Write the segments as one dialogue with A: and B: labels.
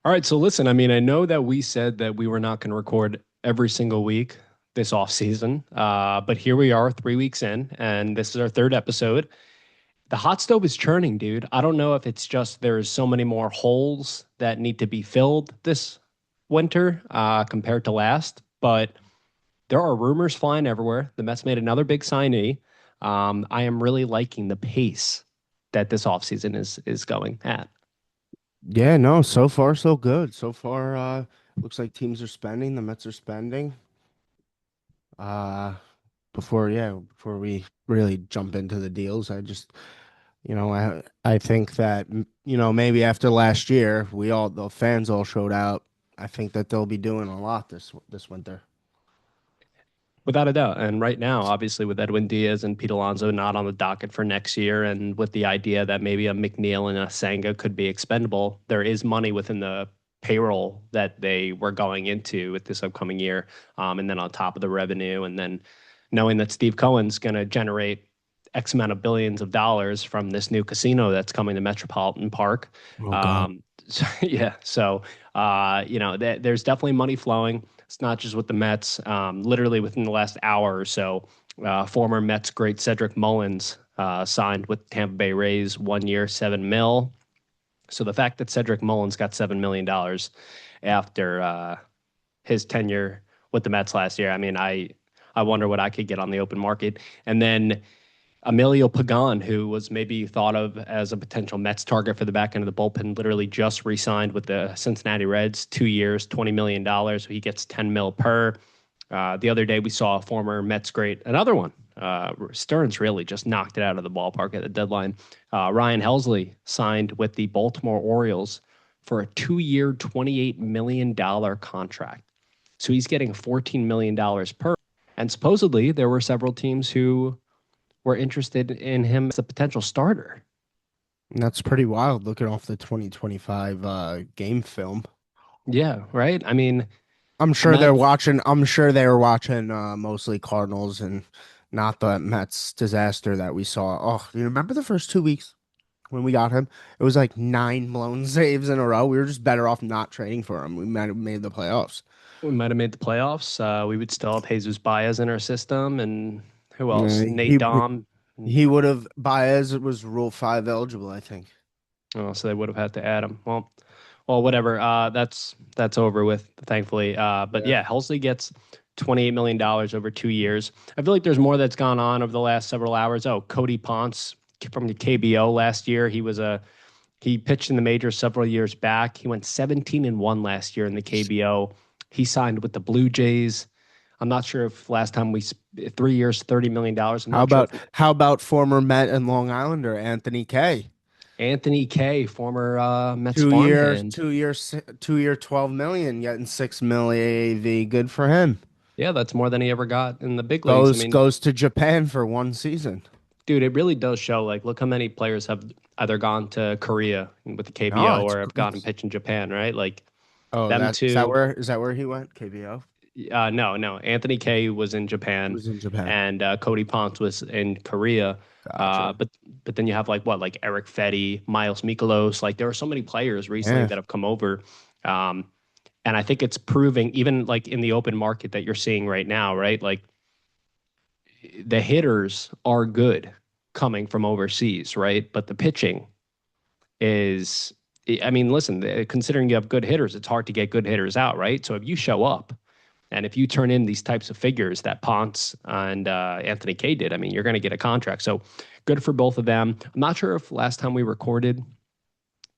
A: All right, so listen, I mean, I know that we said that we were not going to record every single week this off season, but here we are 3 weeks in, and this is our third episode. The hot stove is churning, dude. I don't know if it's just there's so many more holes that need to be filled this winter compared to last, but there are rumors flying everywhere. The Mets made another big signee. I am really liking the pace that this offseason is going at.
B: Yeah, no, so far so good. So far, looks like teams are spending, the Mets are spending. Uh before we really jump into the deals, I think that maybe after last year, the fans all showed out. I think that they'll be doing a lot this winter.
A: Without a doubt. And right now, obviously, with Edwin Diaz and Pete Alonso not on the docket for next year, and with the idea that maybe a McNeil and a Senga could be expendable, there is money within the payroll that they were going into with this upcoming year. And then on top of the revenue, and then knowing that Steve Cohen's going to generate X amount of billions of dollars from this new casino that's coming to Metropolitan Park.
B: Oh God.
A: So, yeah. So, there's definitely money flowing. It's not just with the Mets. Literally within the last hour or so, former Mets great Cedric Mullins signed with Tampa Bay Rays 1 year, 7 mil. So the fact that Cedric Mullins got $7 million after his tenure with the Mets last year, I mean, I wonder what I could get on the open market. And then Emilio Pagan, who was maybe thought of as a potential Mets target for the back end of the bullpen, literally just re-signed with the Cincinnati Reds, 2 years, $20 million. So he gets 10 mil per. The other day we saw a former Mets great, another one. Stearns really just knocked it out of the ballpark at the deadline. Ryan Helsley signed with the Baltimore Orioles for a 2 year, $28 million contract. So he's getting $14 million per. And supposedly there were several teams who were interested in him as a potential starter.
B: And that's pretty wild looking off the 2025 game film.
A: Yeah, right. I mean,
B: I'm
A: the
B: sure they're
A: Mets.
B: watching. I'm sure they were watching mostly Cardinals and not the Mets disaster that we saw. Oh, you remember the first 2 weeks when we got him? It was like nine blown saves in a row. We were just better off not trading for him. We might have made the playoffs.
A: We might have made the playoffs. We would still have Jesus Baez in our system, and who else?
B: Uh,
A: Nate
B: he
A: Dom.
B: he would have Baez was Rule 5 eligible, I think.
A: Oh, so they would have had to add him. Well, whatever. That's over with, thankfully. But
B: Yeah.
A: yeah, Helsley gets $28 million over 2 years. I feel like there's more that's gone on over the last several hours. Oh, Cody Ponce from the KBO last year. He pitched in the majors several years back. He went 17-1 last year in the KBO. He signed with the Blue Jays. I'm not sure if last time 3 years, $30 million. I'm not sure if
B: How about former Met and Long Islander Anthony Kay?
A: Anthony Kay, former Mets
B: 2 years,
A: farmhand.
B: 2 years, 2 year 12 million, getting 6 mil AAV. Good for him.
A: Yeah, that's more than he ever got in the big leagues. I
B: Goes
A: mean,
B: goes to Japan for one season.
A: dude, it really does show. Like, look how many players have either gone to Korea with the
B: No,
A: KBO or have gone and
B: it's
A: pitched in Japan, right? Like
B: oh
A: them
B: that
A: two.
B: is that where he went? KBO?
A: No. Anthony Kay was in
B: He
A: Japan,
B: was in Japan.
A: and Cody Ponce was in Korea.
B: Gotcha.
A: But then you have like what, like Eric Fetty, Miles Mikolas. Like there are so many players recently
B: Yeah.
A: that have come over, um, and I think it's proving even like in the open market that you're seeing right now, right? Like the hitters are good coming from overseas, right? But the pitching is, I mean, listen, considering you have good hitters, it's hard to get good hitters out, right? So if you show up and if you turn in these types of figures that Ponce and Anthony Kay did, I mean, you're going to get a contract. So good for both of them. I'm not sure if last time we recorded,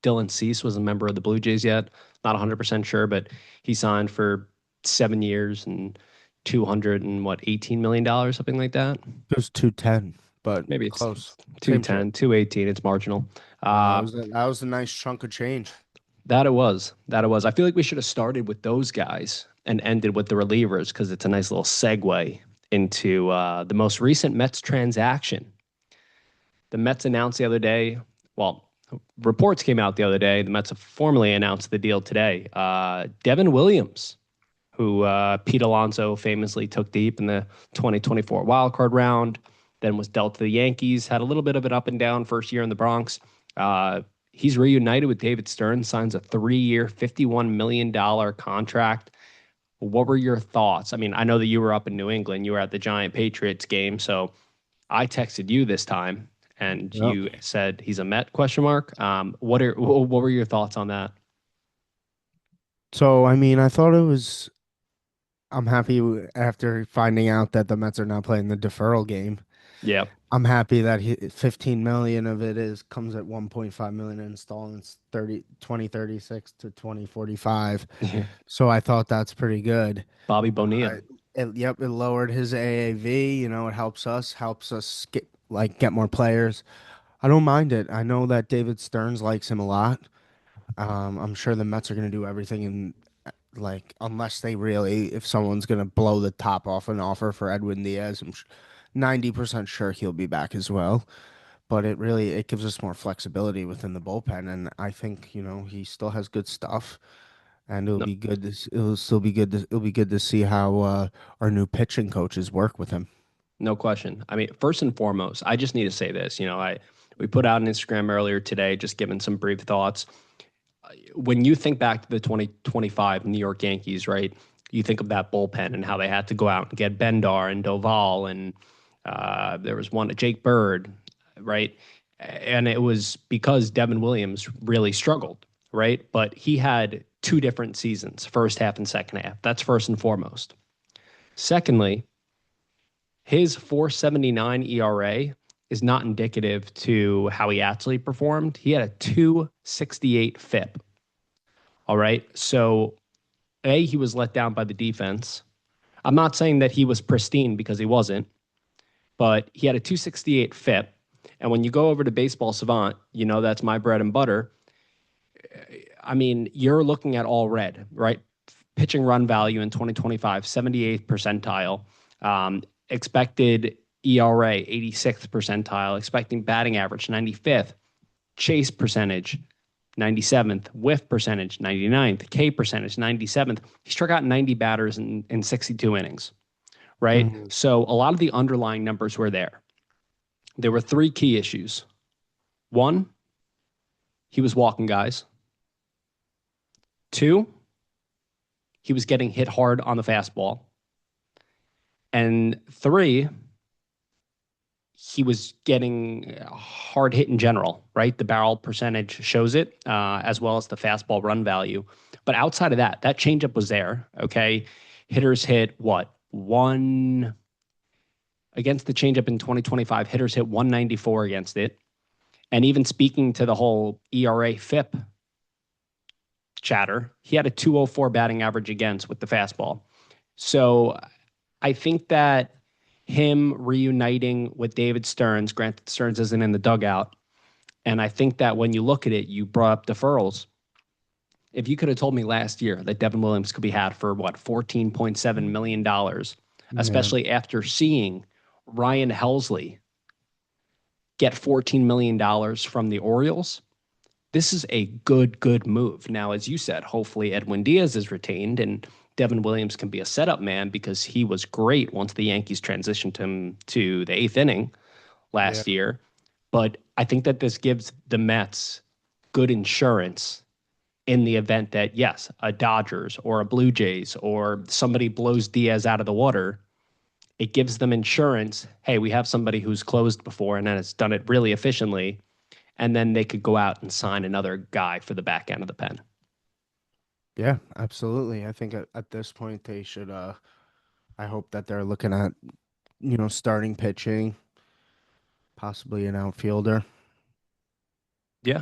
A: Dylan Cease was a member of the Blue Jays yet. Not 100% sure, but he signed for 7 years and 200 and what, $18 million, something like that.
B: It was 210, but
A: Maybe it's
B: close. Same shit.
A: 210, 218. It's marginal.
B: No,
A: Uh,
B: that was a nice chunk of change.
A: that it was. That it was. I feel like we should have started with those guys and ended with the relievers because it's a nice little segue into the most recent Mets transaction. The Mets announced the other day, well, reports came out the other day. The Mets have formally announced the deal today. Devin Williams, who Pete Alonso famously took deep in the 2024 wildcard round, then was dealt to the Yankees, had a little bit of an up and down first year in the Bronx. He's reunited with David Stern, signs a 3-year, $51 million contract. What were your thoughts? I mean, I know that you were up in New England. You were at the Giant Patriots game, so I texted you this time, and
B: Yep.
A: you said he's a Met question mark. What were your thoughts on that?
B: So, I mean, I thought it was. I'm happy after finding out that the Mets are now playing the deferral game.
A: Yeah.
B: I'm happy that 15 million of it is comes at 1.5 million in installments 2036 to 2045. So I thought that's pretty good.
A: Bobby
B: Uh,
A: Bonilla.
B: yep, it lowered his AAV. It helps us get more players. I don't mind it. I know that David Stearns likes him a lot. I'm sure the Mets are going to do everything in unless if someone's going to blow the top off an offer for Edwin Diaz, 90% sure he'll be back as well. But it gives us more flexibility within the bullpen, and I think he still has good stuff, and
A: No,
B: it'll be good to see how our new pitching coaches work with him.
A: no question. I mean, first and foremost, I just need to say this. We put out an Instagram earlier today, just giving some brief thoughts. When you think back to the 2025 New York Yankees, right? You think of that bullpen and how they had to go out and get Bendar and Doval, and there was one, Jake Bird, right? And it was because Devin Williams really struggled, right? But he had two different seasons, first half and second half. That's first and foremost. Secondly, his 4.79 ERA is not indicative to how he actually performed. He had a 2.68 FIP. All right. So, he was let down by the defense. I'm not saying that he was pristine because he wasn't, but he had a 2.68 FIP. And when you go over to Baseball Savant, that's my bread and butter. I mean, you're looking at all red, right? Pitching run value in 2025, 78th percentile. Expected ERA, 86th percentile. Expecting batting average, 95th. Chase percentage, 97th. Whiff percentage, 99th. K percentage, 97th. He struck out 90 batters in 62 innings, right?
B: Mhm.
A: So a lot of the underlying numbers were there. There were three key issues. One, he was walking guys. Two, he was getting hit hard on the fastball. And three, he was getting hard hit in general, right? The barrel percentage shows it, as well as the fastball run value. But outside of that, that changeup was there. Okay. Hitters hit what? One against the changeup in 2025, hitters hit 194 against it. And even speaking to the whole ERA FIP chatter, he had a 204 batting average against with the fastball. So I think that him reuniting with David Stearns, granted Stearns isn't in the dugout, and I think that when you look at it, you brought up deferrals. If you could have told me last year that Devin Williams could be had for what, $14.7 million,
B: Yeah.
A: especially after seeing Ryan Helsley get $14 million from the Orioles, this is a good move. Now, as you said, hopefully Edwin Diaz is retained and Devin Williams can be a setup man because he was great once the Yankees transitioned him to the eighth inning
B: Yeah.
A: last year. But I think that this gives the Mets good insurance in the event that, yes, a Dodgers or a Blue Jays or somebody blows Diaz out of the water. It gives them insurance. Hey, we have somebody who's closed before and has done it really efficiently. And then they could go out and sign another guy for the back end of the pen.
B: Yeah, absolutely. I think at this point they should I hope that they're looking at, starting pitching, possibly an outfielder.
A: Yeah.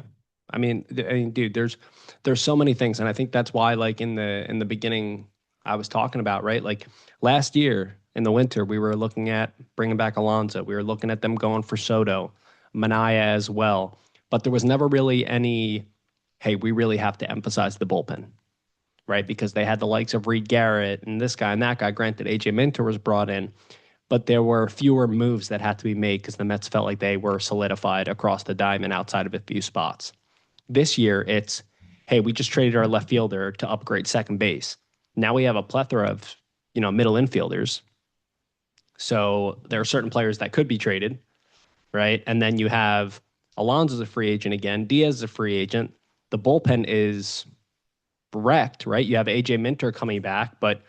A: Dude, there's so many things, and I think that's why, like in the beginning, I was talking about, right? Like last year in the winter, we were looking at bringing back Alonso. We were looking at them going for Soto, Manaya as well, but there was never really any. Hey, we really have to emphasize the bullpen, right? Because they had the likes of Reed Garrett and this guy and that guy. Granted, AJ Minter was brought in, but there were fewer moves that had to be made because the Mets felt like they were solidified across the diamond outside of a few spots. This year, it's, hey, we just traded our left fielder to upgrade second base. Now we have a plethora of, middle infielders. So there are certain players that could be traded, right? And then you have Alonso's a free agent again. Diaz is a free agent. The bullpen is wrecked, right? You have AJ Minter coming back, but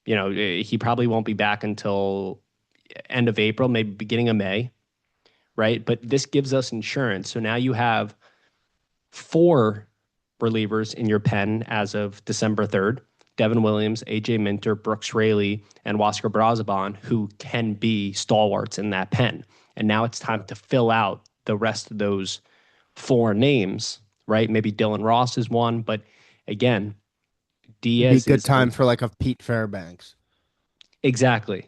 A: he probably won't be back until end of April, maybe beginning of May, right? But this gives us insurance. So now you have four relievers in your pen as of December 3rd. Devin Williams, AJ Minter, Brooks Raley, and Oscar Brazaban, who can be stalwarts in that pen. And now it's time to fill out the rest of those four names, right? Maybe Dylan Ross is one, but again,
B: It'd be a
A: Diaz
B: good
A: is
B: time for like a Pete Fairbanks.
A: exactly.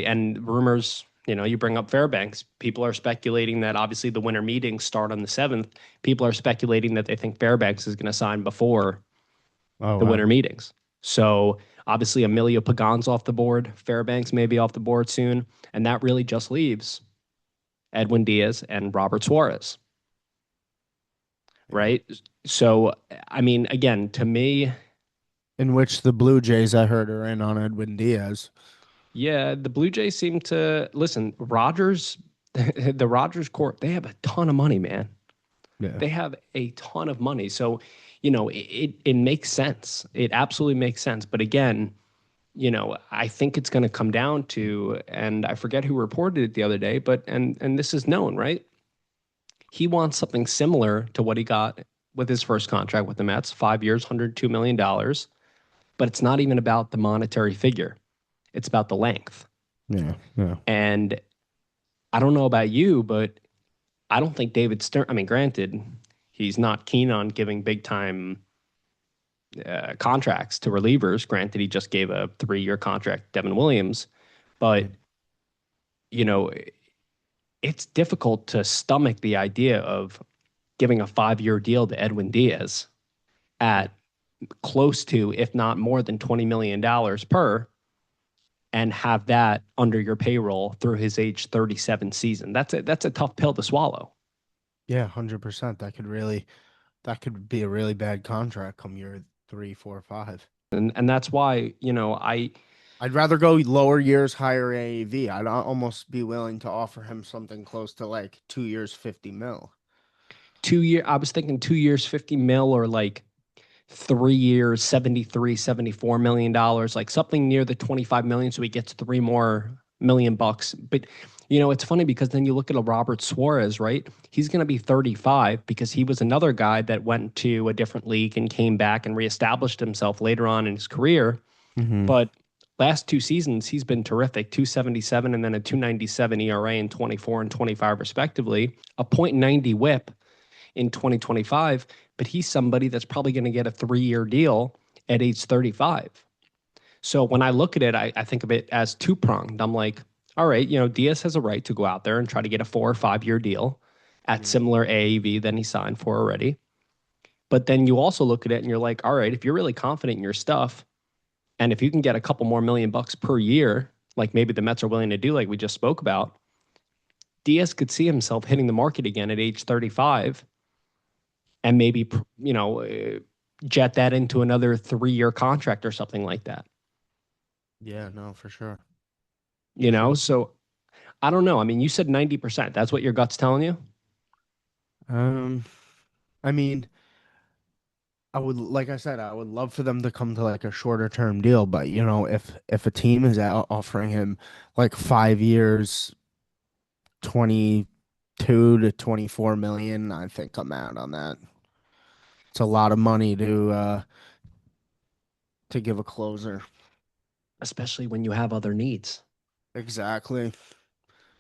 A: And rumors, you bring up Fairbanks. People are speculating that obviously the winter meetings start on the 7th. People are speculating that they think Fairbanks is going to sign before
B: Oh
A: the
B: wow.
A: winter meetings. So obviously Emilio Pagan's off the board. Fairbanks may be off the board soon. And that really just leaves Edwin Diaz and Robert Suarez,
B: Yeah.
A: right? So, I mean, again, to me,
B: In which the Blue Jays I heard are in on Edwin Diaz.
A: yeah, the Blue Jays seem to listen. Rogers, the Rogers Corp, they have a ton of money, man.
B: Yeah.
A: They have a ton of money. So, it makes sense. It absolutely makes sense. But again, I think it's going to come down to, and I forget who reported it the other day, but and this is known, right? He wants something similar to what he got with his first contract with the Mets, 5 years, $102 million. But it's not even about the monetary figure. It's about the length.
B: Yeah. Yeah.
A: And I don't know about you, but I don't think David Stern. I mean, granted, he's not keen on giving big time contracts to relievers. Granted, he just gave a 3-year contract to Devin Williams,
B: Yeah.
A: but you know, it's difficult to stomach the idea of giving a 5-year deal to Edwin Diaz
B: Yeah.
A: at close to, if not more than $20 million per, and have that under your payroll through his age 37 season. That's a tough pill to swallow.
B: Yeah, 100%. That could be a really bad contract come year three, four, five.
A: And that's why,
B: I'd rather go lower years, higher AAV. I'd almost be willing to offer him something close to like 2 years, 50 mil.
A: I was thinking 2 years, 50 mil, or like 3 years, 73, $74 million, like something near the 25 million. So he gets three more $1 million. But, it's funny because then you look at a Robert Suarez, right? He's going to be 35 because he was another guy that went to a different league and came back and reestablished himself later on in his career.
B: Hmm.
A: But last two seasons, he's been terrific, 277 and then a 297 ERA in 24 and 25, respectively, a .90 whip in 2025. But he's somebody that's probably going to get a 3-year deal at age 35. So when I look at it, I think of it as two pronged. I'm like, all right, Diaz has a right to go out there and try to get a 4 or 5 year deal at
B: Hmm.
A: similar AAV than he signed for already. But then you also look at it and you're like, all right, if you're really confident in your stuff, and if you can get a couple more $1 million per year, like maybe the Mets are willing to do, like we just spoke about, Diaz could see himself hitting the market again at age 35 and maybe, jet that into another 3-year contract or something like that.
B: Yeah, no, for sure.
A: You
B: For
A: know,
B: sure.
A: so I don't know. I mean, you said 90%. That's what your gut's telling you?
B: Um, I mean, like I said, I would love for them to come to like a shorter term deal, but if a team is out offering him like 5 years, 22 to 24 million, I think I'm out on that. It's a lot of money to give a closer.
A: Especially when you have other needs,
B: Exactly.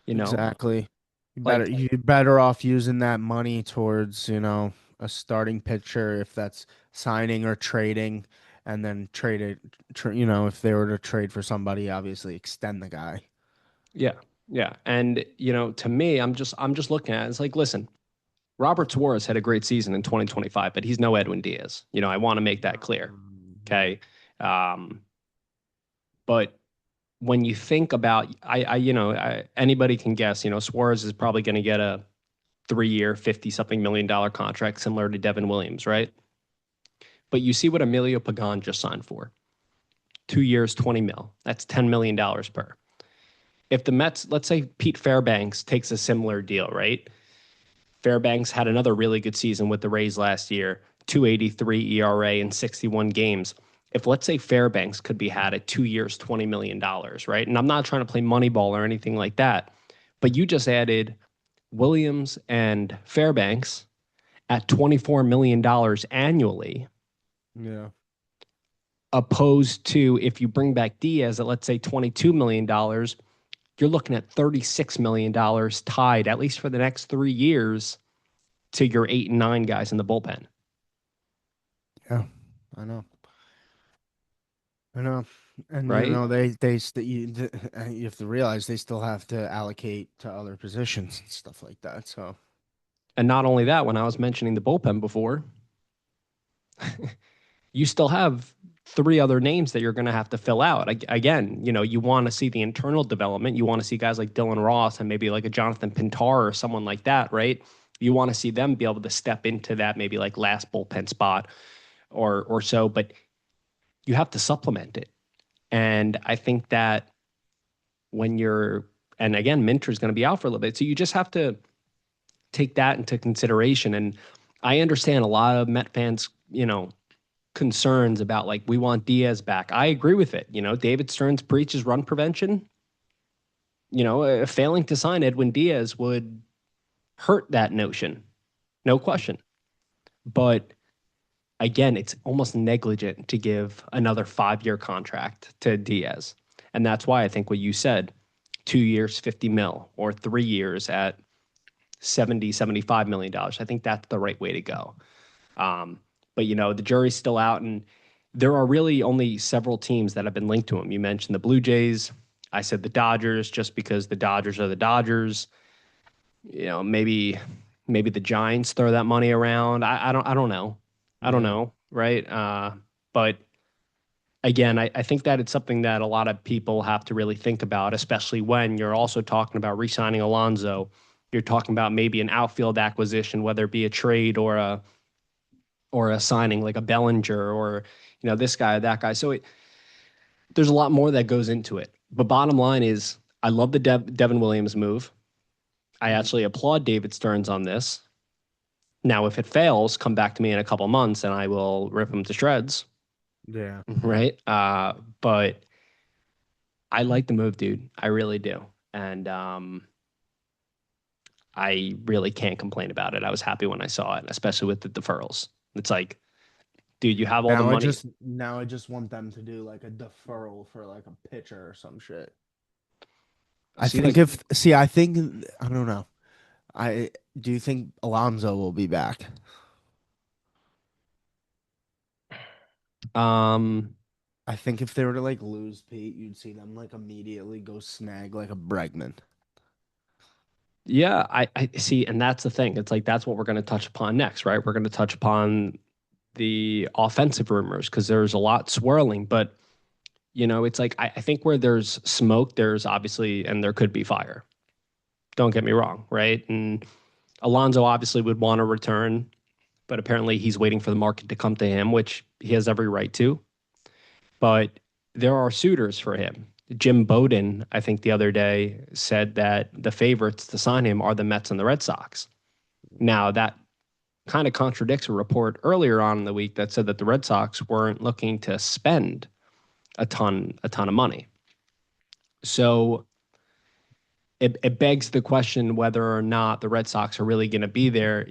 A: you know?
B: Exactly.
A: Like,
B: You're better off using that money towards, a starting pitcher if that's signing or trading, and then trade it, if they were to trade for somebody, obviously extend the guy.
A: yeah, yeah. And, to me, I'm just looking at it. It's like, listen, Robert Suarez had a great season in 2025, but he's no Edwin Diaz. I want to make that clear.
B: Mhm.
A: Okay. Um, but when you think about, anybody can guess, Suarez is probably going to get a 3-year, 50 something $1 million contract similar to Devin Williams, right? But you see what Emilio Pagan just signed for 2 years, 20 mil. That's $10 million per. If the Mets, let's say Pete Fairbanks takes a similar deal, right? Fairbanks had another really good season with the Rays last year, 2.83 ERA in 61 games. If let's say Fairbanks could be had at 2 years, $20 million, right? And I'm not trying to play Moneyball or anything like that, but you just added Williams and Fairbanks at $24 million annually,
B: Yeah.
A: opposed to if you bring back Diaz at let's say $22 million, you're looking at $36 million tied, at least for the next 3 years, to your 8 and 9 guys in the bullpen,
B: Yeah. I know. I know. And
A: right?
B: you have to realize they still have to allocate to other positions and stuff like that. So
A: And not only that, when I was mentioning the bullpen before, you still have three other names that you're going to have to fill out. Again, you want to see the internal development. You want to see guys like Dylan Ross and maybe like a Jonathan Pintar or someone like that, right? You want to see them be able to step into that maybe like last bullpen spot or so, but you have to supplement it. And I think that when you're, and again, Minter's going to be out for a little bit, so you just have to take that into consideration. And I understand a lot of Met fans, concerns about like we want Diaz back. I agree with it. David Stearns preaches run prevention. Failing to sign Edwin Diaz would hurt that notion, no question. But again, it's almost negligent to give another 5 year contract to Diaz. And that's why I think what you said, 2 years, 50 mil, or 3 years at 70, $75 million. I think that's the right way to go. But the jury's still out, and there are really only several teams that have been linked to him. You mentioned the Blue Jays. I said the Dodgers, just because the Dodgers are the Dodgers. Maybe the Giants throw that money around. I don't know. I don't
B: yeah.
A: know, right? But again, I think that it's something that a lot of people have to really think about, especially when you're also talking about re-signing Alonso. You're talking about maybe an outfield acquisition, whether it be a trade or a signing like a Bellinger or this guy or that guy. So there's a lot more that goes into it. But bottom line is, I love the Devin Williams move. I
B: Mm.
A: actually applaud David Stearns on this. Now, if it fails, come back to me in a couple months and I will rip him to shreds.
B: Yeah.
A: Right. But I like the move, dude. I really do. And I really can't complain about it. I was happy when I saw it, especially with the deferrals. It's like, dude, you have all the money.
B: Now I just want them to do like a deferral for like a pitcher or some shit.
A: See, like,
B: I think I don't know. I do you think Alonso will be back?
A: um,
B: I think if they were to like lose Pete, you'd see them like immediately go snag like a Bregman.
A: yeah, I see, and that's the thing. It's like that's what we're going to touch upon next, right? We're going to touch upon the offensive rumors because there's a lot swirling, but it's like I think where there's smoke, there's obviously, and there could be fire. Don't get me wrong, right? And Alonso obviously would want to return, but apparently he's waiting for the market to come to him, which he has every right to. But there are suitors for him. Jim Bowden, I think the other day, said that the favorites to sign him are the Mets and the Red Sox. Now, that kind of contradicts a report earlier on in the week that said that the Red Sox weren't looking to spend a ton of money. So it begs the question whether or not the Red Sox are really going to be there.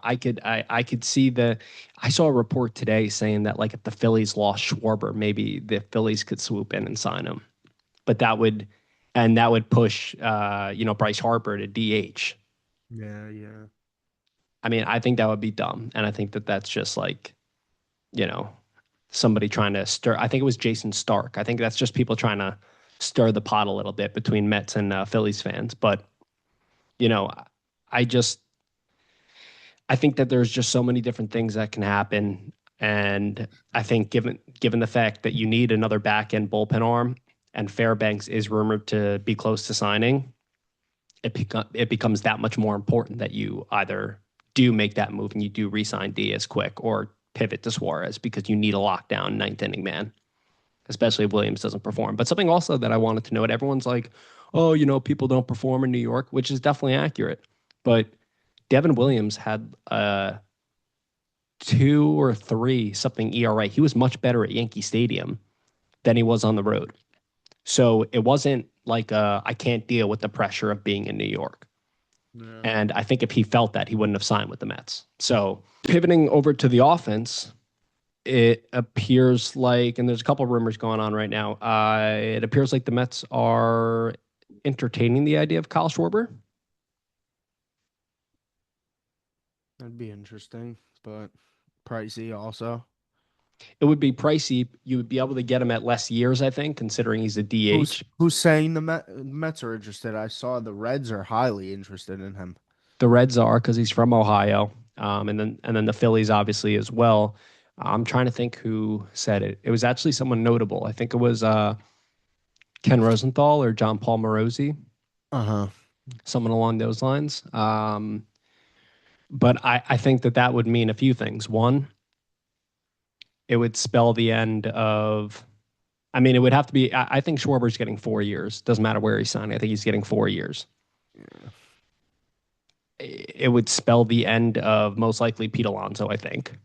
A: I could see I saw a report today saying that like if the Phillies lost Schwarber, maybe the Phillies could swoop in and sign him, but that would push Bryce Harper to DH.
B: Yeah, yeah.
A: I mean, I think that would be dumb, and I think that that's just like you know somebody trying to stir. I think it was Jason Stark. I think that's just people trying to stir the pot a little bit between Mets and Phillies fans. But you know, I just I think that there's just so many different things that can happen, and I think given the fact that you need another back end bullpen arm, and Fairbanks is rumored to be close to signing, it becomes that much more important that you either do make that move and you do re-sign Diaz quick or pivot to Suarez because you need a lockdown ninth inning man, especially if Williams doesn't perform. But something also that I wanted to note, everyone's like, oh, people don't perform in New York, which is definitely accurate. But Devin Williams had 2 or 3 something ERA. He was much better at Yankee Stadium than he was on the road. So it wasn't like I can't deal with the pressure of being in New York.
B: Yeah.
A: And I think if he felt that, he wouldn't have signed with the Mets. So pivoting over to the offense, it appears like, and there's a couple of rumors going on right now. It appears like the Mets are entertaining the idea of Kyle Schwarber.
B: That'd be interesting, but pricey also.
A: It would be pricey. You would be able to get him at less years, I think, considering he's a
B: Who's
A: DH.
B: who's saying the Mets are interested? I saw the Reds are highly interested in him.
A: The Reds are because he's from Ohio, and then the Phillies obviously as well. I'm trying to think who said it. It was actually someone notable. I think it was Ken Rosenthal or John Paul Morosi,
B: Uh-huh.
A: someone along those lines. But I think that that would mean a few things. One, it would spell the end of. I mean, it would have to be. I think Schwarber's getting 4 years. Doesn't matter where he's signing. I think he's getting 4 years.
B: Yeah,
A: It would spell the end of most likely Pete Alonso, I think.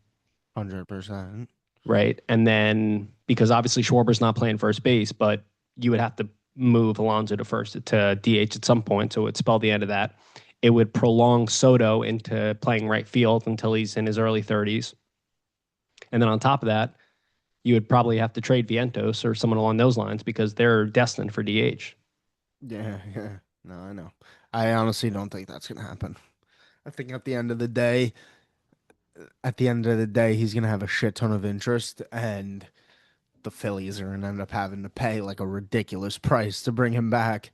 B: 100%.
A: Right. And then because obviously Schwarber's not playing first base, but you would have to move Alonso to first to DH at some point. So it would spell the end of that. It would prolong Soto into playing right field until he's in his early 30s. And then on top of that, you would probably have to trade Vientos or someone along those lines because they're destined for DH.
B: Yeah, yeah. No, I know. I honestly don't think that's gonna happen. I think at the end of the day, he's gonna have a shit ton of interest, and the Phillies are gonna end up having to pay like a ridiculous price to bring him back.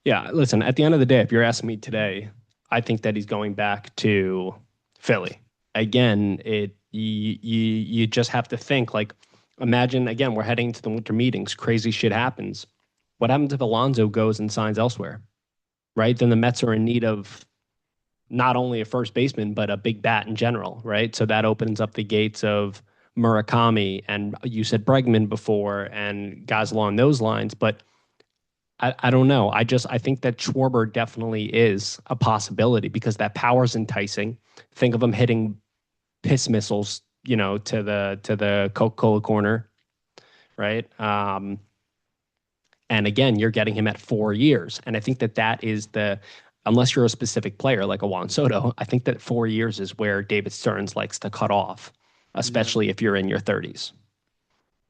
A: Yeah, listen, at the end of the day, if you're asking me today, I think that he's going back to Philly. Again, you just have to think like imagine again, we're heading to the winter meetings, crazy shit happens. What happens if Alonso goes and signs elsewhere? Right? Then the Mets are in need of not only a first baseman, but a big bat in general, right? So that opens up the gates of Murakami and you said Bregman before and guys along those lines, but I don't know. I think that Schwarber definitely is a possibility because that power's enticing. Think of him hitting piss missiles, to the Coca-Cola corner, right? And again, you're getting him at 4 years, and I think that that is the unless you're a specific player like a Juan Soto, I think that 4 years is where David Stearns likes to cut off,
B: Yeah.
A: especially if you're in your 30s.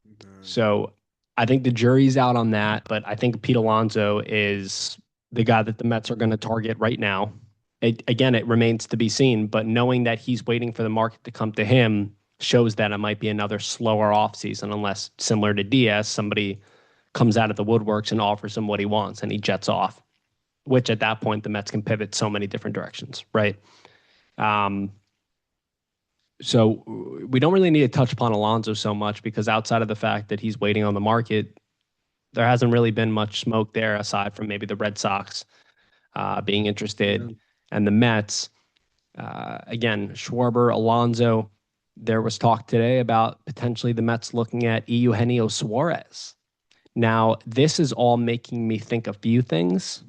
B: Mhm.
A: So I think the jury's out on that, but I think Pete Alonso is the guy that the Mets are going to target right now. Again, it remains to be seen, but knowing that he's waiting for the market to come to him shows that it might be another slower offseason unless, similar to Diaz, somebody comes out of the woodworks and offers him what he wants and he jets off, which at that point, the Mets can pivot so many different directions, right? Um, so we don't really need to touch upon Alonso so much because outside of the fact that he's waiting on the market, there hasn't really been much smoke there aside from maybe the Red Sox being
B: Yeah.
A: interested and the Mets. Again, Schwarber, Alonso. There was talk today about potentially the Mets looking at Eugenio Suarez. Now, this is all making me think a few things.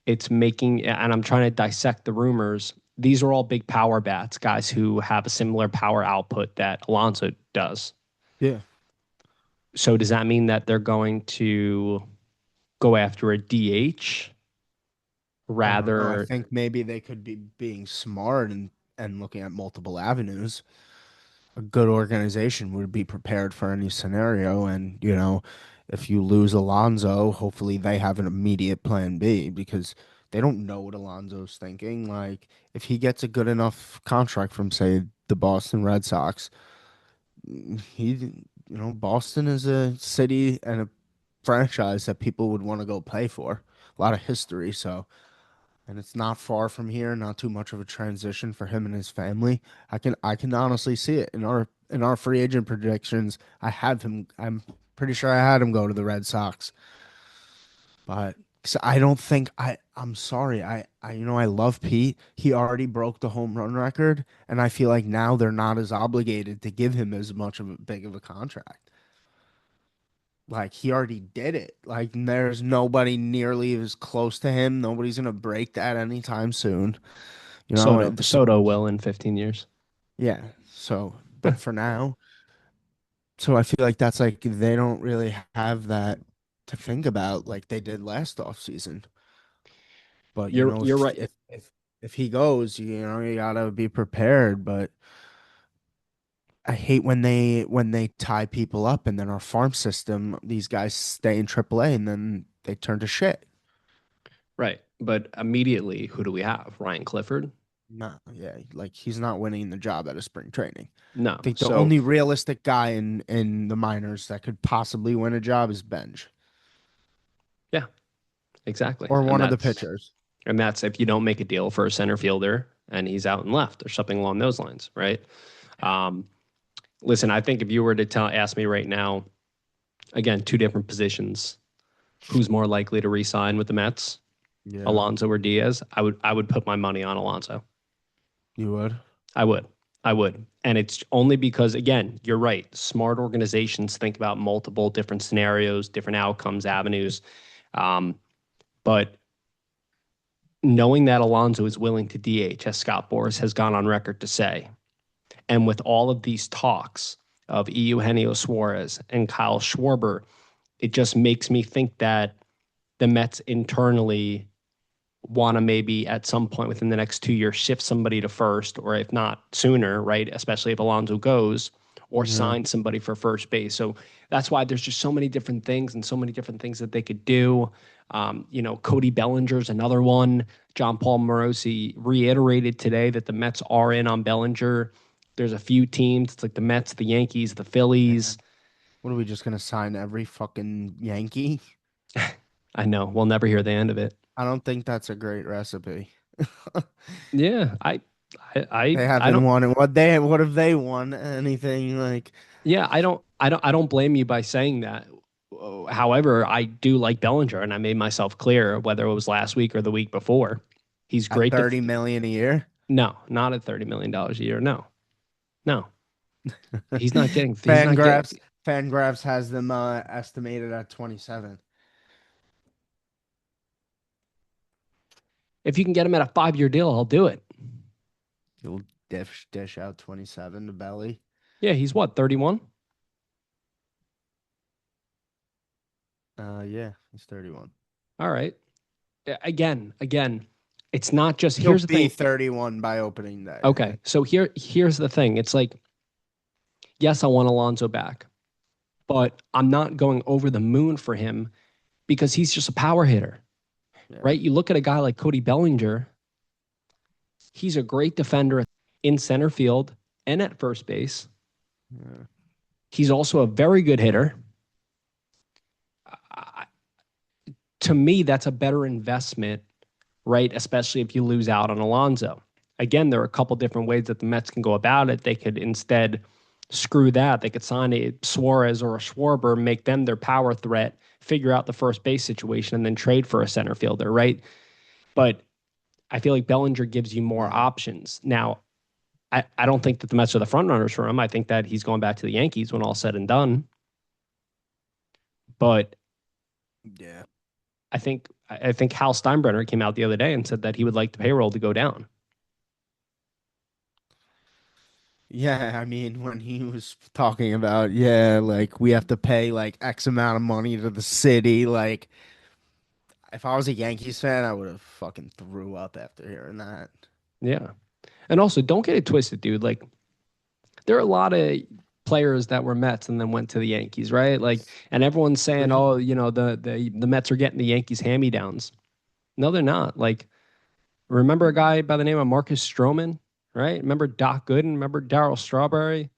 A: It's making, and I'm trying to dissect the rumors. These are all big power bats, guys who have a similar power output that Alonso does.
B: Yeah.
A: So does that mean that they're going to go after a DH
B: I don't know. I
A: rather?
B: think maybe they could be being smart and looking at multiple avenues. A good organization would be prepared for any scenario. And, if you lose Alonso, hopefully they have an immediate plan B because they don't know what Alonso's thinking. Like, if he gets a good enough contract from, say, the Boston Red Sox, Boston is a city and a franchise that people would want to go play for. A lot of history. So, and it's not far from here, not too much of a transition for him and his family. I can honestly see it in our free agent predictions. I'm pretty sure I had him go to the Red Sox, but 'cause I don't think I'm sorry. I love Pete. He already broke the home run record, and I feel like now they're not as obligated to give him as much of a big of a contract. like he already did it. Like there's nobody nearly as close to him. Nobody's gonna break that anytime soon. You know,
A: Soto will in 15 years.
B: yeah. So, but for now, so I feel like that's like they don't really have that to think about like they did last offseason. But you know,
A: You're right.
B: if he goes, you know, you gotta be prepared. But I hate when they tie people up and then our farm system, these guys stay in AAA and then they turn to shit.
A: Right. But immediately, who do we have? Ryan Clifford?
B: No, yeah, like he's not winning the job at a spring training. I
A: No.
B: think the
A: So,
B: only realistic guy in the minors that could possibly win a job is Benj
A: yeah, exactly.
B: or one of the pitchers.
A: And that's if you don't make a deal for a center fielder and he's out and left or something along those lines, right? Um, listen, I think if you were to ask me right now, again, two different positions, who's more likely to re-sign with the Mets,
B: Yeah,
A: Alonso or Diaz? I would put my money on Alonso.
B: you would.
A: I would. I would. And it's only because, again, you're right. Smart organizations think about multiple different scenarios, different outcomes, avenues. Um, but knowing that Alonso is willing to DH, as Scott Boras has gone on record to say, and with all of these talks of Eugenio Suarez and Kyle Schwarber, it just makes me think that the Mets internally want to maybe at some point within the next 2 years shift somebody to first, or if not sooner, right? Especially if Alonso goes, or
B: Yeah,
A: sign somebody for first base. So that's why there's just so many different things and so many different things that they could do. Cody Bellinger's another one. John Paul Morosi reiterated today that the Mets are in on Bellinger. There's a few teams. It's like the Mets, the Yankees, the
B: yeah.
A: Phillies.
B: What are we just gonna sign every fucking Yankee?
A: I know we'll never hear the end of it.
B: I don't think that's a great recipe.
A: Yeah,
B: They
A: I
B: haven't
A: don't.
B: won it. What have they won? Anything like
A: Yeah, I don't blame you by saying that. However, I do like Bellinger, and I made myself clear whether it was last week or the week before. He's
B: at
A: great.
B: 30 million a year?
A: No, not at $30 million a year. No, no, he's not getting. He's not getting.
B: Fangraphs Fangraphs has them estimated at 27.
A: If you can get him at a 5 year deal, I'll do it.
B: You'll dish out 27 to Belly.
A: Yeah, he's what 31.
B: Yeah, he's 31.
A: All right. Again, it's not just.
B: He'll
A: Here's the
B: be
A: thing.
B: 31 by opening day.
A: Okay, so here's the thing. It's like, yes, I want Alonso back, but I'm not going over the moon for him because he's just a power hitter,
B: Yeah.
A: right? You look at a guy like Cody Bellinger, he's a great defender in center field and at first base.
B: Yeah.
A: He's also a very good hitter. To me, that's a better investment, right? Especially if you lose out on Alonso. Again, there are a couple different ways that the Mets can go about it. They could instead screw that. They could sign a Suarez or a Schwarber, make them their power threat, figure out the first base situation, and then trade for a center fielder, right? But I feel like Bellinger gives you more
B: Yeah.
A: options. Now, I don't think that the Mets are the front runners for him. I think that he's going back to the Yankees when all's said and done. But
B: Yeah.
A: I think Hal Steinbrenner came out the other day and said that he would like the payroll to go down.
B: Yeah, I mean, when he was talking about, yeah, like we have to pay like X amount of money to the city, like if I was a Yankees fan, I would have fucking threw up after hearing that.
A: Yeah. And also, don't get it twisted, dude. Like, there are a lot of players that were Mets and then went to the Yankees, right? Like, and everyone's saying,
B: Mhm.
A: oh, the Mets are getting the Yankees hand-me-downs. No, they're not. Like, remember a guy by the name of Marcus Stroman, right? Remember Doc Gooden? Remember Darryl Strawberry?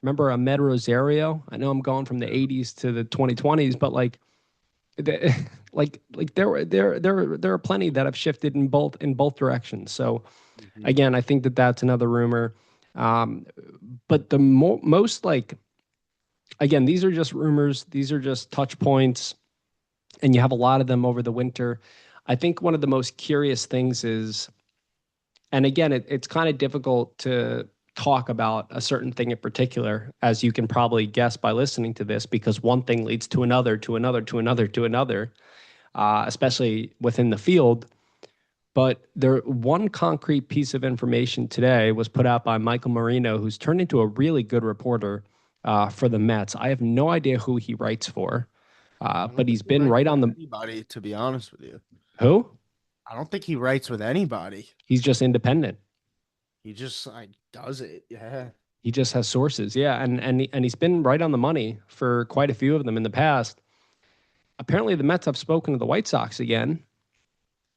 A: Remember Ahmed Rosario? I know I'm going from the
B: Yeah.
A: 80s to the 2020s, but like, the, like there are plenty that have shifted in both directions. So
B: Mhm.
A: again, I think that that's another rumor. Um, but the most like again, these are just rumors. These are just touch points, and you have a lot of them over the winter. I think one of the most curious things is, and again, it's kind of difficult talk about a certain thing in particular, as you can probably guess by listening to this, because one thing leads to another, to another, to another, to another, especially within the field. But there, one concrete piece of information today was put out by Michael Marino, who's turned into a really good reporter for the Mets. I have no idea who he writes for,
B: I
A: but
B: don't think
A: he's
B: he
A: been
B: writes
A: right
B: with
A: on the
B: anybody, to be honest with you.
A: who?
B: I don't think he writes with anybody.
A: He's just independent.
B: He just like does it. Yeah.
A: He just has sources, yeah, and he's been right on the money for quite a few of them in the past. Apparently, the Mets have spoken to the White Sox again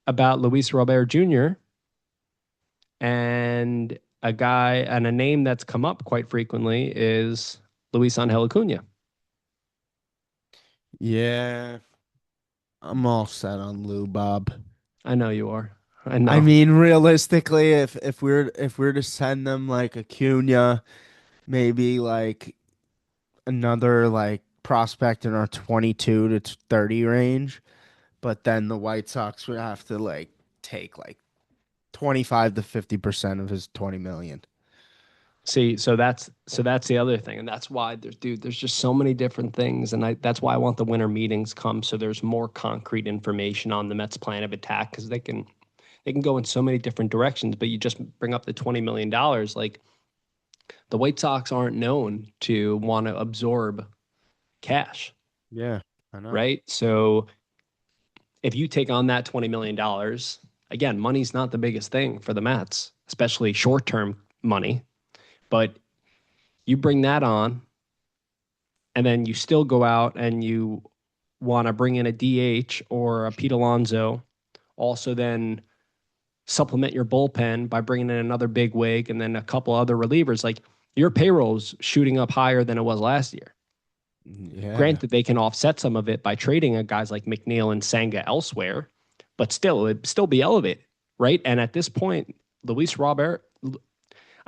A: about Luis Robert Jr. and a guy and a name that's come up quite frequently is Luis Angel Acuna.
B: Yeah. I'm all set on Lou Bob.
A: I know you are. I
B: I
A: know.
B: mean, realistically, if we're to send them like Acuna, maybe like another like prospect in our 22 to 30 range, but then the White Sox would have to like take like 25 to 50% of his 20 million.
A: See, so that's the other thing, and that's why there's just so many different things, and that's why I want the winter meetings come so there's more concrete information on the Mets' plan of attack because they can go in so many different directions. But you just bring up the $20 million, like the White Sox aren't known to want to absorb cash,
B: Yeah, I know.
A: right? So if you take on that $20 million, again, money's not the biggest thing for the Mets, especially short term money. But you bring that on, and then you still go out and you want to bring in a DH or a Pete Alonso, also then supplement your bullpen by bringing in another big wig and then a couple other relievers. Like your payroll's shooting up higher than it was last year.
B: Yeah.
A: Granted, they can offset some of it by trading a guys like McNeil and Senga elsewhere, but still, it'd still be elevated, right? And at this point, Luis Robert,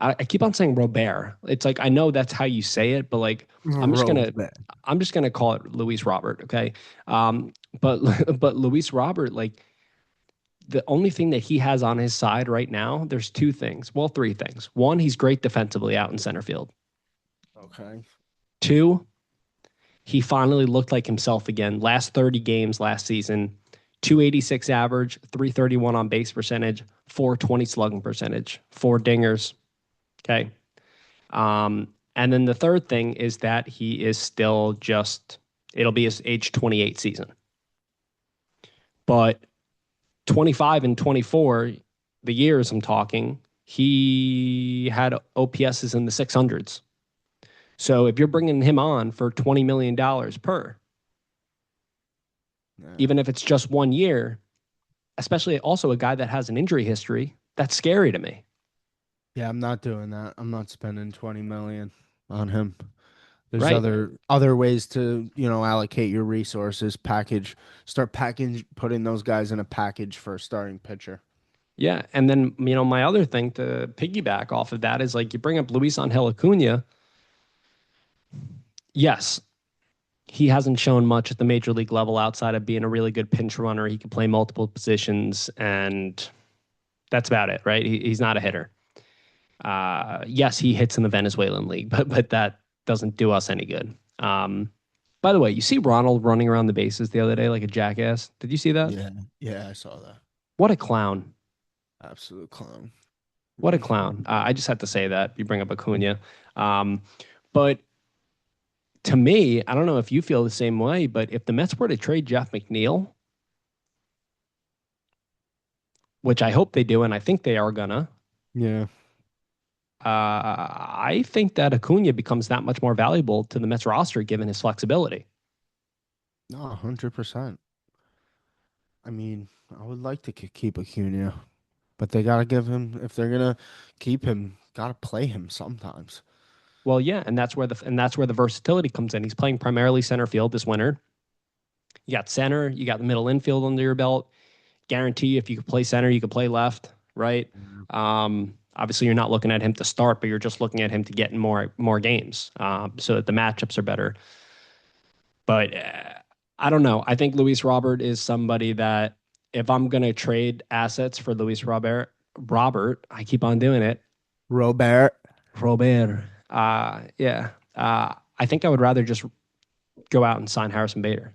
A: I keep on saying Robert. It's like I know that's how you say it, but like I'm just gonna
B: Robert.
A: I'm just gonna call it Luis Robert, okay? Um, but but Luis Robert, like the only thing that he has on his side right now, there's two things. Well, three things. One, he's great defensively out in center field.
B: Okay.
A: Two, he finally looked like himself again. Last 30 games last season, 286 average, 331 on base percentage, 420 slugging percentage, four dingers. Okay. And then the third thing is that he is still just, it'll be his age 28 season. But 25 and 24, the years I'm talking, he had OPSs in the 600s. So if you're bringing him on for $20 million per,
B: Yeah.
A: even if it's just 1 year, especially also a guy that has an injury history, that's scary to me,
B: Yeah, I'm not doing that. I'm not spending 20 million on him. There's
A: right?
B: other ways to, allocate your resources, start putting those guys in a package for a starting pitcher.
A: Yeah. And then, my other thing to piggyback off of that is like you bring up Luis Angel Acuna. Yes, he hasn't shown much at the major league level outside of being a really good pinch runner. He can play multiple positions, and that's about it, right? He's not a hitter. Yes, he hits in the Venezuelan league, but that doesn't do us any good. By the way, you see Ronald running around the bases the other day like a jackass. Did you see that?
B: Yeah. Yeah, I saw that.
A: What a clown!
B: Absolute clown.
A: What a clown! I just had to say that. You bring up Acuna, but to me, I don't know if you feel the same way, but if the Mets were to trade Jeff McNeil, which I hope they do, and I think they are gonna,
B: Yeah.
A: I think that Acuna becomes that much more valuable to the Mets roster given his flexibility.
B: No, 100%. I mean, I would like to keep Acuna, but they gotta give him if they're gonna keep him, gotta play him sometimes.
A: Well, yeah, and that's where the versatility comes in. He's playing primarily center field this winter. You got center, you got the middle infield under your belt. Guarantee if you could play center, you could play left, right?
B: Yeah.
A: Obviously, you're not looking at him to start, but you're just looking at him to get in more games, so that the matchups are better. But I don't know. I think Luis Robert is somebody that if I'm going to trade assets for Luis Robert, I keep on doing it.
B: Robert.
A: Robert. Yeah. I think I would rather just go out and sign Harrison Bader.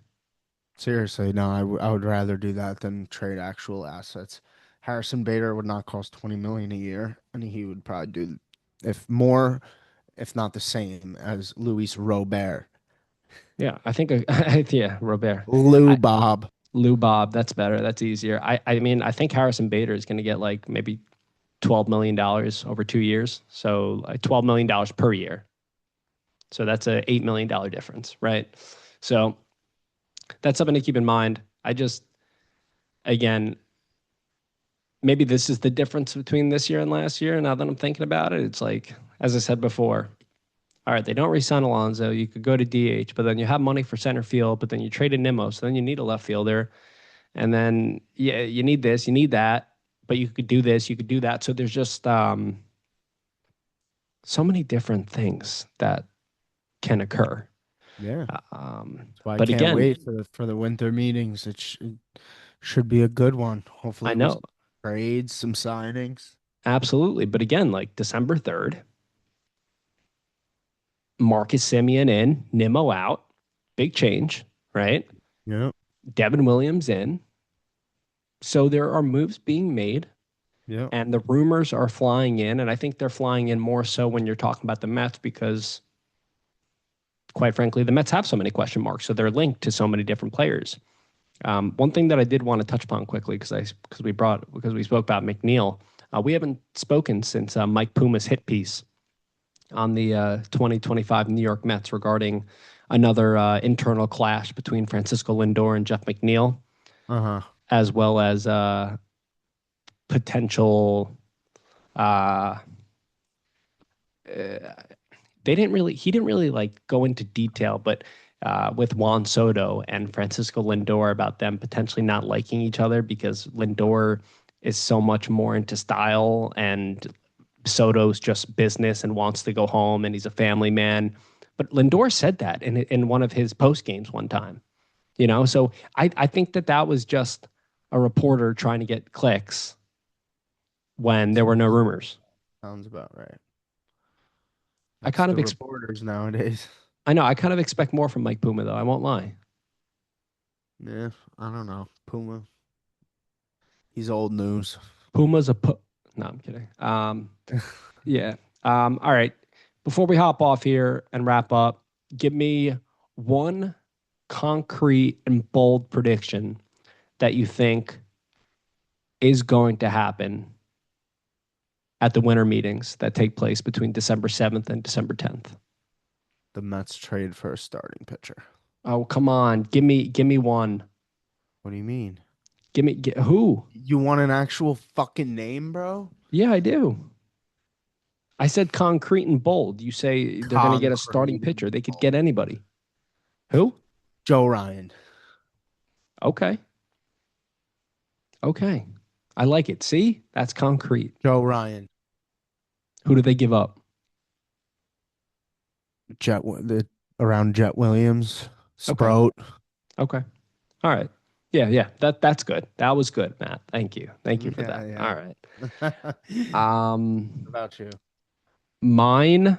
B: Seriously, no, I would rather do that than trade actual assets. Harrison Bader would not cost 20 million a year, and he would probably do if more, if not the same as Luis Robert.
A: Yeah, I think yeah, Robert.
B: Lou
A: I,
B: Bob.
A: Lou Bob, that's better. That's easier. I mean, I think Harrison Bader is going to get like maybe $12 million over 2 years. So like $12 million per year. So that's a $8 million difference, right? So that's something to keep in mind. I just again, maybe this is the difference between this year and last year. Now that I'm thinking about it, it's like, as I said before, all right, they don't re-sign Alonso. You could go to DH, but then you have money for center field, but then you traded Nimmo, so then you need a left fielder, and then yeah, you need this, you need that, but you could do this, you could do that. So there's just so many different things that can occur.
B: Yeah. That's why I
A: But
B: can't
A: again,
B: wait for the winter meetings. It should be a good one.
A: I
B: Hopefully with
A: know
B: some trades, some signings.
A: absolutely, but again, like December 3rd, Marcus Simeon in, Nimmo out, big change, right?
B: Yeah.
A: Devin Williams in. So there are moves being made
B: Yeah.
A: and the rumors are flying in. And I think they're flying in more so when you're talking about the Mets because, quite frankly, the Mets have so many question marks. So they're linked to so many different players. One thing that I did want to touch upon quickly because we spoke about McNeil. We haven't spoken since Mike Puma's hit piece on the 2025 New York Mets regarding another internal clash between Francisco Lindor and Jeff McNeil,
B: Uh-huh.
A: as well as potential. Uh, he didn't really like go into detail, but with Juan Soto and Francisco Lindor about them potentially not liking each other because Lindor is so much more into style and Soto's just business and wants to go home and he's a family man. But Lindor said that in one of his post games one time, So I think that was just a reporter trying to get clicks when there were no rumors.
B: Sounds about right.
A: I
B: That's
A: kind
B: the
A: of
B: reporters nowadays.
A: I know I kind of expect more from Mike Puma though. I won't lie.
B: Yeah, I don't know. Puma, he's old news.
A: Puma's a no, I'm kidding. Yeah. All right. Before we hop off here and wrap up, give me one concrete and bold prediction that you think is going to happen at the winter meetings that take place between December 7th and December 10th.
B: The Mets trade for a starting pitcher.
A: Oh, come on. Give me one.
B: What do you mean?
A: Who?
B: You want an actual fucking name, bro?
A: Yeah, I do. I said concrete and bold. You say they're going to get a starting
B: Concrete
A: pitcher.
B: and
A: They could get
B: bold.
A: anybody. Who?
B: Joe Ryan.
A: Okay. Okay. I like it. See? That's concrete.
B: Joe Ryan.
A: Who do they give up?
B: Around Jet Williams.
A: Okay.
B: Sprout.
A: Okay. All right. Yeah, yeah. That's good. That was good, Matt. Thank you. Thank you for that.
B: Yeah,
A: All right.
B: yeah.
A: Um
B: About you.
A: mine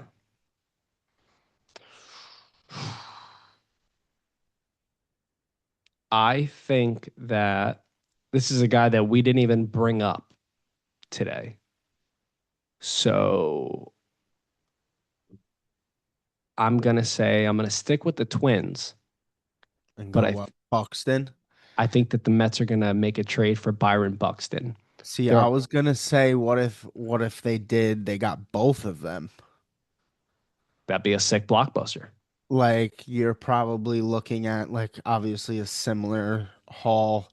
A: I think that this is a guy that we didn't even bring up today. So I'm gonna stick with the Twins,
B: And
A: but
B: go what? Buxton.
A: I think that the Mets are gonna make a trade for Byron Buxton.
B: See, I
A: There,
B: was gonna say, what if they got both of them?
A: that'd be a sick blockbuster.
B: Like you're probably looking at like obviously a similar haul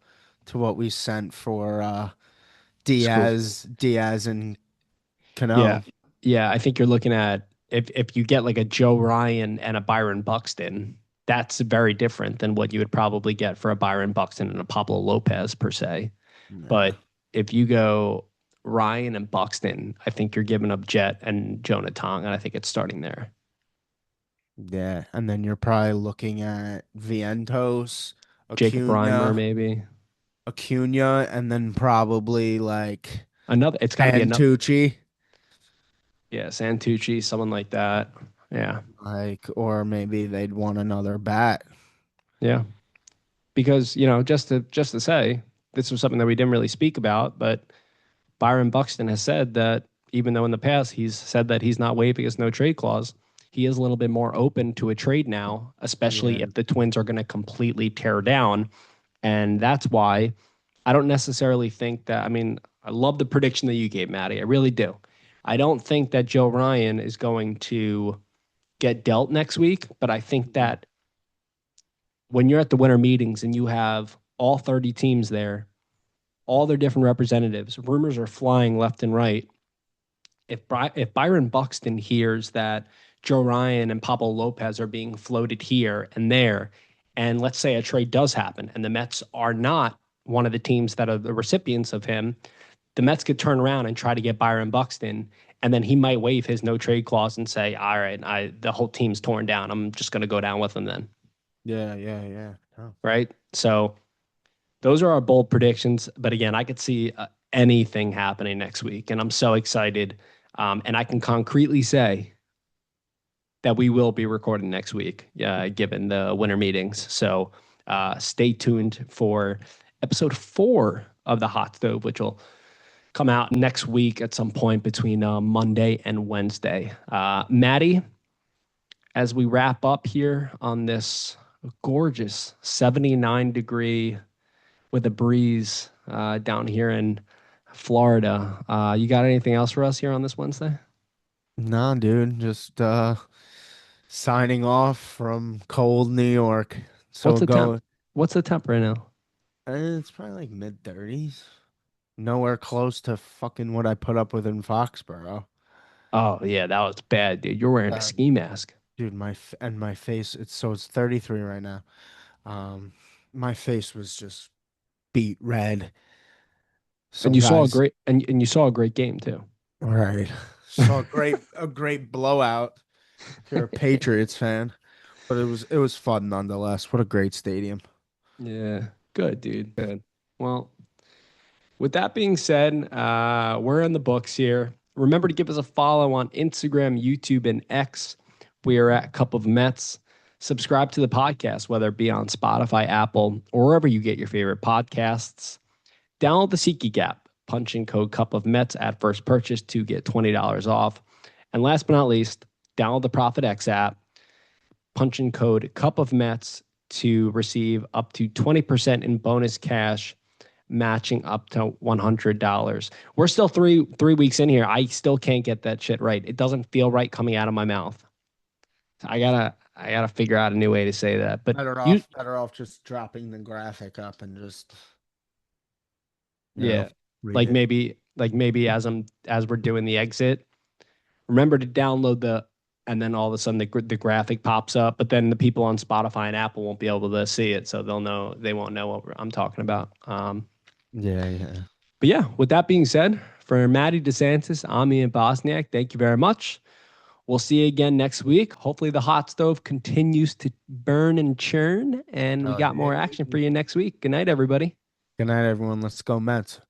B: to what we sent for
A: School.
B: Diaz and
A: Yeah.
B: Cano.
A: Yeah, I think you're looking at if you get like a Joe Ryan and a Byron Buxton, that's very different than what you would probably get for a Byron Buxton and a Pablo Lopez per se.
B: Yeah.
A: But if you go Ryan and Buxton, I think you're giving up Jet and Jonah Tong, and I think it's starting there.
B: Yeah, and then you're probably looking at Vientos,
A: Jacob Reimer,
B: Acuna,
A: maybe.
B: and then probably like
A: Another it's gotta be another
B: Santucci.
A: Yeah, Santucci, someone like that. Yeah,
B: Like, or maybe they'd want another bat.
A: yeah. Because just to say, this was something that we didn't really speak about, but Byron Buxton has said that even though in the past he's said that he's not waiving his no trade clause, he is a little bit more open to a trade now, especially
B: Yeah.
A: if the Twins are going to completely tear down. And that's why I don't necessarily think that. I mean, I love the prediction that you gave, Maddie. I really do. I don't think that Joe Ryan is going to get dealt next week, but I think
B: Mhm.
A: that when you're at the winter meetings and you have all 30 teams there, all their different representatives, rumors are flying left and right. If Byron Buxton hears that Joe Ryan and Pablo Lopez are being floated here and there, and let's say a trade does happen and the Mets are not one of the teams that are the recipients of him, the Mets could turn around and try to get Byron Buxton, and then he might waive his no trade clause and say, "All right, the whole team's torn down. I'm just going to go down with him then."
B: Yeah, yeah, yeah. Oh.
A: Right? So those are our bold predictions. But again, I could see anything happening next week, and I'm so excited. And I can concretely say that we will be recording next week, given the winter meetings. So stay tuned for episode 4 of the Hot Stove, which will come out next week at some point between Monday and Wednesday. Maddie, as we wrap up here on this gorgeous 79-degree with a breeze down here in Florida, you got anything else for us here on this Wednesday?
B: Nah, dude, just signing off from cold New York.
A: What's
B: So
A: the temp?
B: go,
A: What's the temp right now?
B: it's probably like mid 30s. Nowhere close to fucking what I put up with in Foxborough.
A: Oh yeah, that was bad, dude. You're wearing a
B: Uh,
A: ski mask,
B: dude, and my face, it's 33 right now. Um, my face was just beat red.
A: and
B: Some
A: you saw a
B: guys,
A: great and you saw a great game too.
B: right, saw a great blowout if you're a Patriots fan, but it was fun nonetheless. What a great stadium.
A: Yeah, good, dude. Good. Well, with that being said, we're in the books here. Remember to give us a follow on Instagram, YouTube, and X. We are at Cup of Mets. Subscribe to the podcast, whether it be on Spotify, Apple, or wherever you get your favorite podcasts. Download the SeatGeek app. Punch in code Cup of Mets at first purchase to get $20 off. And last but not least, download the Profit X app. Punch in code Cup of Mets to receive up to 20% in bonus cash matching up to $100. We're still three weeks in here. I still can't get that shit right. It doesn't feel right coming out of my mouth. I gotta figure out a new way to say that. But
B: Better off just dropping the graphic up and just, you know,
A: yeah,
B: read
A: like
B: it.
A: maybe as we're doing the exit, remember to download and then all of a sudden the graphic pops up. But then the people on Spotify and Apple won't be able to see it, so they won't know what I'm talking about.
B: Yeah, yeah.
A: But yeah, with that being said, for Maddie DeSantis, I'm Ian Bosniak. Thank you very much. We'll see you again next week. Hopefully, the hot stove continues to burn and churn, and we
B: Oh
A: got
B: yeah,
A: more action for
B: baby.
A: you next week. Good night, everybody.
B: Good night, everyone. Let's go Mets.